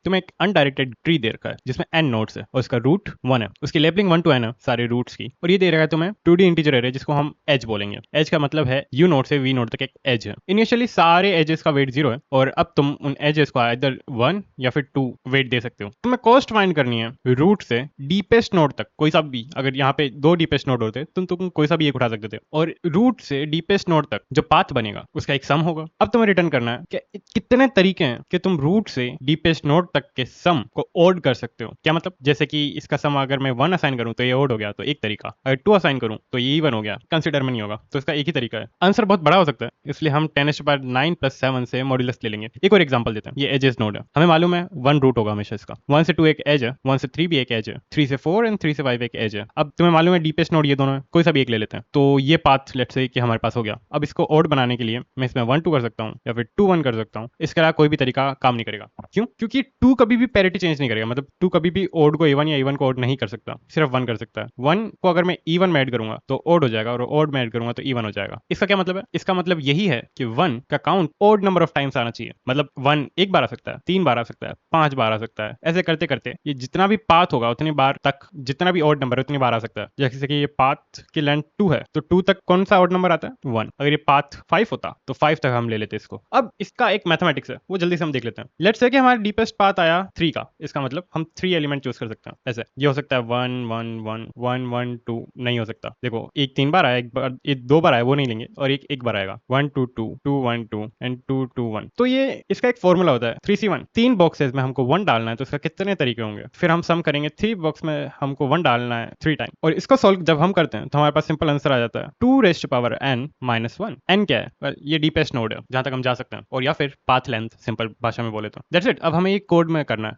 तुम्हें एक undirected tree दे रखा है जिसमें n नोड्स है और इसका रूट 1 है, उसकी लेबलिंग 1 to n है सारे रूट्स की, और ये दे रखा है तुम्हें 2D इंटीजर एरे जिसको हम एज बोलेंगे। एज का मतलब है u नोड से v नोड तक एक एज है। इनिशियली सारे एजेस का वेट 0 है और अब तुम उन एजेस को इधर 1 या फिर 2 वेट दे सकते हो। तुम्हें कॉस्ट फाइंड करनी है रूट से डीपेस्ट नोड तक, कोई सा भी, अगर यहाँ पे 2 डीपेस्ट नोड होते तो तुम कोई सा भी एक उठा सकते थे, और रूट से डीपेस्ट नोड तक जो पाथ बनेगा उसका एक सम होगा। अब तुम्हें रिटर्न करना है कि कितने तरीके हैं कि तुम रूट से डीपेस्ट नोड तक के सम को ओड कर सकते हो। क्या मतलब, जैसे कि इसका सम अगर मैं 1 असाइन करूं तो ये ओड हो गया, तो एक तरीका, अगर 2 असाइन करूं तो ये इवन हो गया, कंसिडर में नहीं होगा, तो इसका एक ही तरीका है। आंसर बहुत बड़ा हो सकता है, इसलिए हम 10⁻9 + 7 से मॉड्यूलस ले लेंगे। एक और एग्जांपल देते हैं। ये एजेस नोड है, हमें मालूम है 1 रूट होगा हमेशा इसका, 1 से 2 एक एज है, 1 से 3 भी एक एज है, 3 से 4 एंड 3 से 5 एक एज है। अब तुम्हें मालूम है डीपेस्ट नोड ये दोनों है, कोई सा भी एक ले लेते हैं। तो ये पाथ लेट्स से कि हमारे पास हो गया। अब इसको ओड बनाने के लिए मैं इसमें 1 2 कर सकता हूँ या फिर 2 1 कर सकता हूँ। इसके अलावा कोई भी तरीका काम नहीं करेगा। क्यों? क्योंकि 2 कभी भी पैरिटी चेंज नहीं करेगा, मतलब 2 कभी भी ओड को इवन या इवन को ओड नहीं कर सकता, सिर्फ 1 कर सकता है। 1 को अगर मैं इवन में ऐड करूंगा तो ओड हो जाएगा, और ओड में ऐड करूंगा तो इवन हो जाएगा। इसका क्या मतलब है? इसका मतलब यही है कि 1 का count odd number of times आना चाहिए। मतलब 1 एक बार आ सकता है, 3 बार आ सकता है, 5 बार आ सकता है। ऐसे करते करते ये जितना भी पाथ होगा उतनी बार तक, जितना भी ओड नंबर है उतनी बार आ सकता है। जैसे कि ये पाथ की लेंथ 2 है तो 2 तक कौन सा ओड नंबर आता है? 1। अगर ये पाथ 5 होता तो 5 तक हम ले लेते इसको। अब इसका एक मैथमेटिक्स है, वो जल्दी से हम देख लेते हैं। लेट्स से कि हमारा डीपेस्ट पाथ आया 3 का, इसका मतलब हम 3 एलिमेंट चूज कर सकते हैं। ऐसे ये हो सकता है 1 1 1 1 1 2, नहीं हो सकता। देखो एक 3 बार आया, एक बार एक 2 बार आया, वो नहीं लेंगे, और एक एक बार आएगा 1 2 2 2 1 2 एंड 2 2 1। तो ये इसका एक फॉर्मूला होता है 3C1। 3 बॉक्सेस में हमको 1 डालना है तो इसका कितने तरीके होंगे, फिर हम सम करेंगे। 3 बॉक्स में हमको 1 डालना है 3 टाइम, और इसको सॉल्व जब हम करते हैं तो हमारे पास सिंपल आंसर आ जाता है 2n-1। n क्या है? well, ये डीपेस्ट नोड है जहां तक हम जा सकते हैं, और या फिर पाथ लेंथ सिंपल भाषा में बोले तो। That's it. अब हमें ये कोड में करना है।